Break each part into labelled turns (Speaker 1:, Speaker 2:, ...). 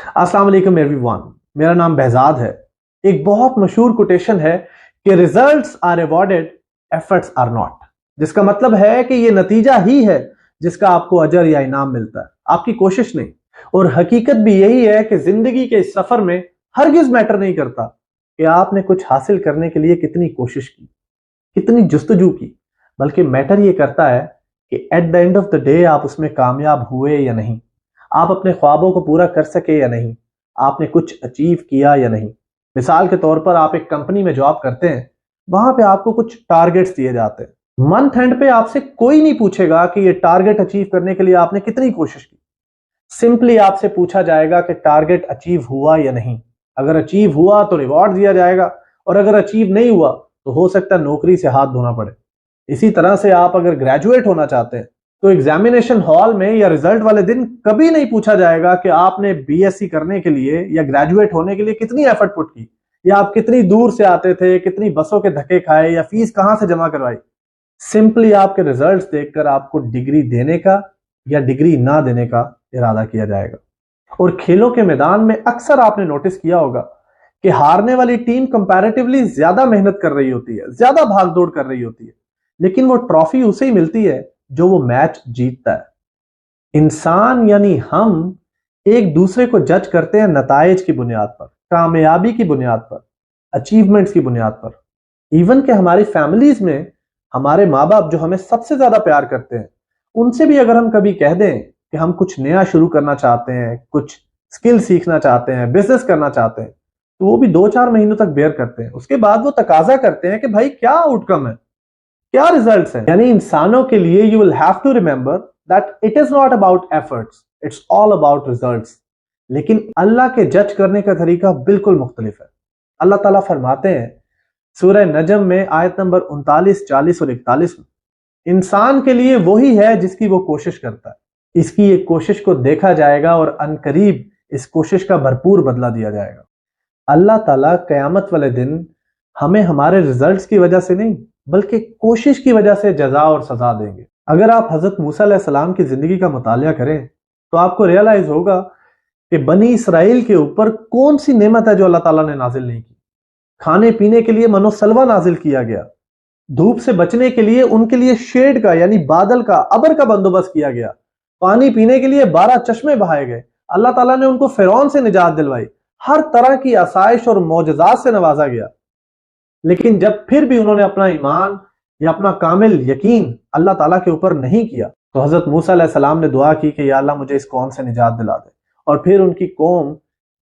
Speaker 1: अस्सलाम वालेकुम एवरीवन, मेरा नाम बहजाद है। एक बहुत मशहूर कोटेशन है कि results are awarded, efforts are not, जिसका मतलब है कि ये नतीजा ही है जिसका आपको अजर या इनाम मिलता है, आपकी कोशिश नहीं। और हकीकत भी यही है कि जिंदगी के इस सफर में हरगिज मैटर नहीं करता कि आपने कुछ हासिल करने के लिए कितनी कोशिश की, कितनी जुस्तजू की, बल्कि मैटर ये करता है कि at the end of the day आप उसमें कामयाब हुए या नहीं, आप अपने ख्वाबों को पूरा कर सके या नहीं, आपने कुछ अचीव किया या नहीं। मिसाल के तौर पर आप एक कंपनी में जॉब करते हैं, वहां पे आपको कुछ टारगेट्स दिए जाते हैं। मंथ एंड पे आपसे कोई नहीं पूछेगा कि ये टारगेट अचीव करने के लिए आपने कितनी कोशिश की। सिंपली आपसे पूछा जाएगा कि टारगेट अचीव हुआ या नहीं। अगर अचीव हुआ तो रिवॉर्ड दिया जाएगा, और अगर अचीव नहीं हुआ तो हो सकता है नौकरी से हाथ धोना पड़े। इसी तरह से आप अगर ग्रेजुएट होना चाहते हैं तो एग्जामिनेशन हॉल में या रिजल्ट वाले दिन कभी नहीं पूछा जाएगा कि आपने बीएससी करने के लिए या ग्रेजुएट होने के लिए कितनी एफर्ट पुट की, या आप कितनी दूर से आते थे, कितनी बसों के धक्के खाए, या फीस कहां से जमा करवाई। सिंपली आपके रिजल्ट्स देखकर आपको डिग्री देने का या डिग्री ना देने का इरादा किया जाएगा। और खेलों के मैदान में अक्सर आपने नोटिस किया होगा कि हारने वाली टीम कंपैरेटिवली ज्यादा मेहनत कर रही होती है, ज्यादा भाग दौड़ कर रही होती है, लेकिन वो ट्रॉफी उसे ही मिलती है जो वो मैच जीतता है। इंसान यानी हम एक दूसरे को जज करते हैं नताइज की बुनियाद पर, कामयाबी की बुनियाद पर, अचीवमेंट्स की बुनियाद पर। इवन के हमारी फैमिलीज में हमारे माँ बाप जो हमें सबसे ज्यादा प्यार करते हैं, उनसे भी अगर हम कभी कह दें कि हम कुछ नया शुरू करना चाहते हैं, कुछ स्किल सीखना चाहते हैं, बिजनेस करना चाहते हैं, तो वो भी 2-4 महीनों तक बेयर करते हैं। उसके बाद वो तकाजा करते हैं कि भाई क्या आउटकम है, क्या रिजल्ट्स हैं। यानी इंसानों के लिए you will have to remember that it is not about efforts, it's all about results. लेकिन अल्लाह के जज करने का तरीका बिल्कुल मुख्तलिफ है। अल्लाह ताला फरमाते हैं सूरह नजम में आयत नंबर 39, 40 और 41 में, इंसान के लिए वही है जिसकी वो कोशिश करता है, इसकी एक कोशिश को देखा जाएगा और अनकरीब इस कोशिश का भरपूर बदला दिया जाएगा। अल्लाह ताला कयामत वाले दिन हमें हमारे रिजल्ट्स की वजह से नहीं बल्कि कोशिश की वजह से जजा और सजा देंगे। अगर आप हजरत मूसा अलैहिस्सलाम की जिंदगी का मुतालिया करें तो आपको रियलाइज होगा कि बनी इसराइल के ऊपर कौन सी नेमत है जो अल्लाह ताला ने नाजिल नहीं की। खाने पीने के लिए मनो सलवा नाजिल किया गया, धूप से बचने के लिए उनके लिए शेड का यानी बादल का, अबर का बंदोबस्त किया गया, पानी पीने के लिए 12 चश्मे बहाए गए, अल्लाह ताला ने उनको फिरौन से निजात दिलवाई, हर तरह की आसाइश और मौजज़ात से नवाजा गया। लेकिन जब फिर भी उन्होंने अपना ईमान या अपना कामिल यकीन अल्लाह ताला के ऊपर नहीं किया तो हजरत मूसा अलैहिस्सलाम ने दुआ की कि या अल्लाह मुझे इस कौम से निजात दिला दे। और फिर उनकी कौम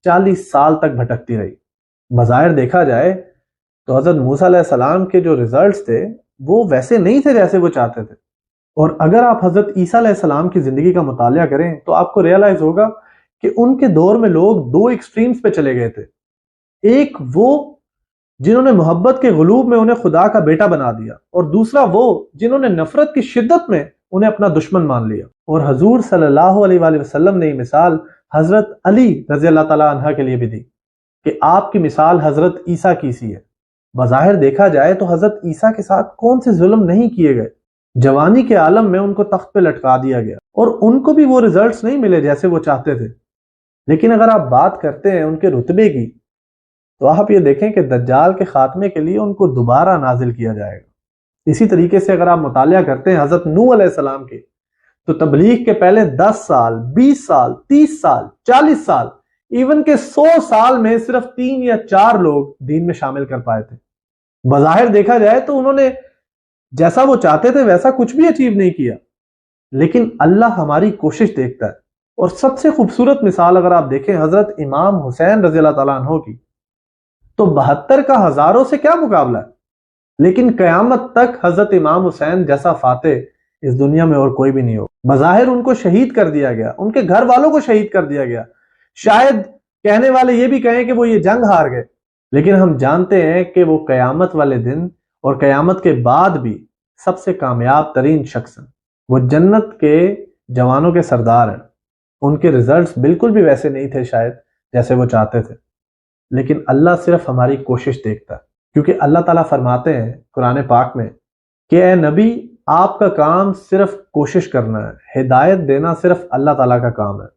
Speaker 1: 40 साल तक भटकती रही। बज़ाहिर देखा जाए तो हजरत मूसा अलैहिस्सलाम के जो रिजल्ट्स थे वो वैसे नहीं थे जैसे वो चाहते थे। और अगर आप हजरत ईसा अलैहिस्सलाम की जिंदगी का मुतालिया करें तो आपको रियलाइज होगा कि उनके दौर में लोग 2 एक्सट्रीम्स पे चले गए थे। एक वो जिन्होंने मोहब्बत के गुलूब में उन्हें खुदा का बेटा बना दिया, और दूसरा वो जिन्होंने नफरत की शिद्दत में उन्हें अपना दुश्मन मान लिया। और हजूर सल्लल्लाहु अलैहि वसल्लम ने मिसाल हजरत अली रज़ी अल्लाह ताला अन्हा के लिए भी दी कि आपकी मिसाल हजरत ईसा की सी है। बज़ाहिर देखा जाए तो हजरत ईसा के साथ कौन से जुल्म नहीं किए गए। जवानी के आलम में उनको तख्त पे लटका दिया गया और उनको भी वो रिजल्ट्स नहीं मिले जैसे वो चाहते थे। लेकिन अगर आप बात करते हैं उनके रुतबे की तो आप ये देखें कि दज्जाल के खात्मे के लिए उनको दोबारा नाजिल किया जाएगा। इसी तरीके से अगर आप मुतालिया करते हैं हजरत नूह अलैहिस्सलाम के, तो तबलीग के पहले 10 साल, 20 साल, 30 साल, 40 साल, इवन के 100 साल में सिर्फ 3 या 4 लोग दीन में शामिल कर पाए थे। बज़ाहिर देखा जाए तो उन्होंने जैसा वो चाहते थे वैसा कुछ भी अचीव नहीं किया, लेकिन अल्लाह हमारी कोशिश देखता है। और सबसे खूबसूरत मिसाल अगर आप देखें हजरत इमाम हुसैन रज़ी अल्लाह ताला अन्हु की, तो 72 का हजारों से क्या मुकाबला है। लेकिन कयामत तक हजरत इमाम हुसैन जैसा फातेह इस दुनिया में और कोई भी नहीं हो। बज़ाहिर उनको शहीद कर दिया गया, उनके घर वालों को शहीद कर दिया गया। शायद कहने वाले ये भी कहें कि वो ये जंग हार गए, लेकिन हम जानते हैं कि वो कयामत वाले दिन और कयामत के बाद भी सबसे कामयाब तरीन शख्स हैं। वो जन्नत के जवानों के सरदार हैं। उनके रिजल्ट्स बिल्कुल भी वैसे नहीं थे शायद जैसे वो चाहते थे, लेकिन अल्लाह सिर्फ हमारी कोशिश देखता है। क्योंकि अल्लाह ताला फरमाते हैं कुरान पाक में कि ए नबी, आपका काम सिर्फ कोशिश करना है, हिदायत देना सिर्फ अल्लाह ताला का काम है।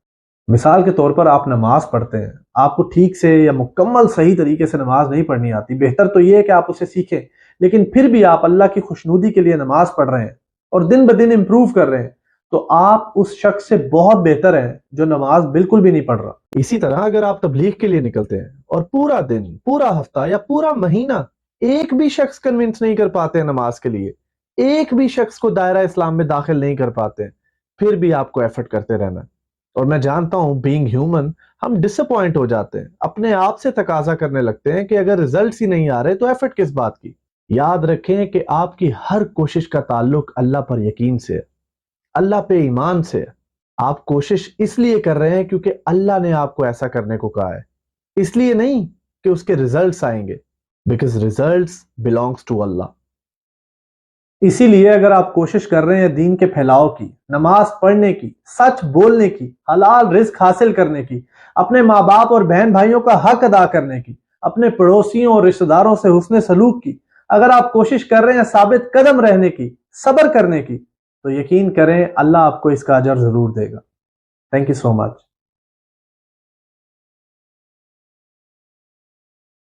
Speaker 1: مثال کے طور پر آپ نماز پڑھتے ہیں، آپ کو ٹھیک سے یا مکمل صحیح طریقے سے نماز نہیں پڑھنی آتی، بہتر تو یہ ہے کہ آپ اسے سیکھیں، لیکن پھر بھی آپ اللہ کی خوشنودی کے لیے نماز پڑھ رہے ہیں اور دن بدن امپروو کر رہے ہیں، تو آپ اس شخص سے بہت بہتر ہیں جو نماز بالکل بھی نہیں پڑھ رہا۔ اسی طرح اگر آپ تبلیغ کے لیے نکلتے ہیں اور پورا دن، پورا ہفتہ یا پورا مہینہ ایک بھی شخص کنونس نہیں کر پاتے نماز کے لیے، ایک بھی شخص کو دائرہ اسلام میں داخل نہیں کر پاتے، پھر بھی آپ کو ایفرٹ کرتے رہنا۔ اور میں جانتا ہوں بینگ ہیومن ہم ڈس اپوائنٹ ہو جاتے ہیں، اپنے آپ سے تقاضا کرنے لگتے ہیں کہ اگر ریزلٹس ہی نہیں آ رہے تو ایفرٹ کس بات کی۔ یاد رکھیں کہ آپ کی ہر کوشش کا تعلق اللہ پر یقین سے ہے، اللہ پہ ایمان سے ہے۔ آپ کوشش اس لیے کر رہے ہیں کیونکہ اللہ نے آپ کو ایسا کرنے کو کہا ہے، اس لیے نہیں کہ اس کے ریزلٹس آئیں گے، بیکاز ریزلٹس belongs ٹو اللہ۔ اسی لیے اگر آپ کوشش کر رہے ہیں دین کے پھیلاؤ کی، نماز پڑھنے کی، سچ بولنے کی، حلال رزق حاصل کرنے کی، اپنے ماں باپ اور بہن بھائیوں کا حق ادا کرنے کی، اپنے پڑوسیوں اور رشتہ داروں سے حسن سلوک کی، اگر آپ کوشش کر رہے ہیں ثابت قدم رہنے کی، صبر کرنے کی، تو یقین کریں اللہ آپ کو اس کا اجر ضرور دے گا۔ Thank you so much.